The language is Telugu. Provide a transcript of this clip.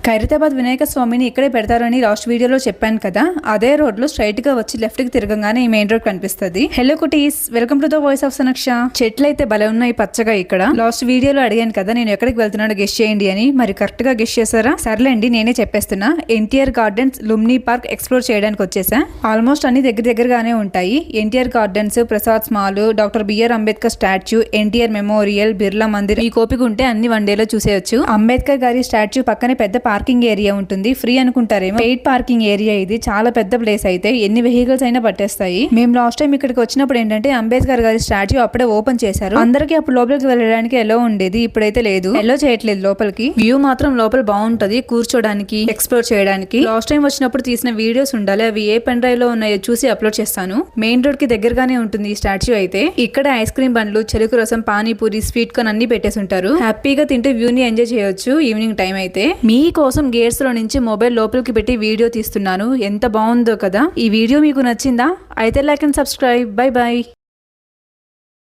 ఖైరతాబాద్ వినాయక స్వామిని ఇక్కడే పెడతారని లాస్ట్ వీడియోలో చెప్పాను కదా. అదే రోడ్ లో స్ట్రైట్ గా వచ్చి లెఫ్ట్ కి తిరగంగానే ఈ మెయిన్ రోడ్ కనిపిస్తుంది. Hello cuties, welcome to the voice of Sanaksha. చెట్లు అయితే భలే ఉన్నాయి పచ్చగా. ఇక్కడ లాస్ట్ వీడియోలో అడిగాను కదా నేను ఎక్కడికి వెళ్తున్నాడో గెస్ట్ చేయండి అని. మరి కరెక్ట్ గా గెస్ట్ చేశారా? సర్లేండి నేనే చెప్పేస్తున్నా. NTR gardens Lumbini park explore చేయడానికి వచ్చేసా. ఆల్మోస్ట్ అన్ని దగ్గరగానే ఉంటాయి. NTR gardens, Prasad small, doctor BR Ambedkar statue, NTR memorial, Birla Mandir. ఈ కోపిక ఉంటే అన్ని వన్ డేలో చూసేయచ్చు. అంబేద్కర్ గారి స్టాచ్యూ పక్కనే పెద్ద పార్కింగ్ ఏరియా ఉంటుంది. ఫ్రీ అనుకుంటారేమో, పెయిడ్ పార్కింగ్ ఏరియా ఇది. చాలా పెద్ద ప్లేస్ అయితే ఎన్ని వెహికల్స్ అయినా పట్టేస్తాయి. మేము లాస్ట్ టైం ఇక్కడికి వచ్చినప్పుడు ఏంటంటే అంబేద్కర్ గారి స్టాచ్యూ అప్పుడే ఓపెన్ చేశారు. అందరికి అప్పుడు లోపలికి వెళ్ళడానికి ఎలో ఉండేది, ఇప్పుడైతే లేదు, ఎలో చేయట్లేదు లోపలికి. వ్యూ మాత్రం లోపల బాగుంటది కూర్చోడానికి, ఎక్స్ప్లోర్ చేయడానికి. లాస్ట్ టైం వచ్చినప్పుడు తీసిన వీడియోస్ ఉండాలి, అవి ఏ పెన్ డ్రైవ్ లో ఉన్నాయో చూసి అప్లోడ్ చేస్తాను. మెయిన్ రోడ్ కి దగ్గరగానే ఉంటుంది ఈ స్టాచ్యూ అయితే. ఇక్కడ ఐస్ క్రీమ్ బండ్లు, చెరుకు రసం, పానీపూరి, స్వీట్ కార్న్ అన్ని పెట్టేసి ఉంటారు. హ్యాపీగా తింటూ వ్యూ ని ఎంజాయ్ చేయొచ్చు ఈవినింగ్ టైం అయితే. మీకోసం గేట్స్ లో నుంచి మొబైల్ లోపలికి పెట్టి వీడియో తీస్తున్నాను. ఎంత బాగుందో కదా. ఈ వీడియో మీకు నచ్చిందా? అయితే like and subscribe. By by.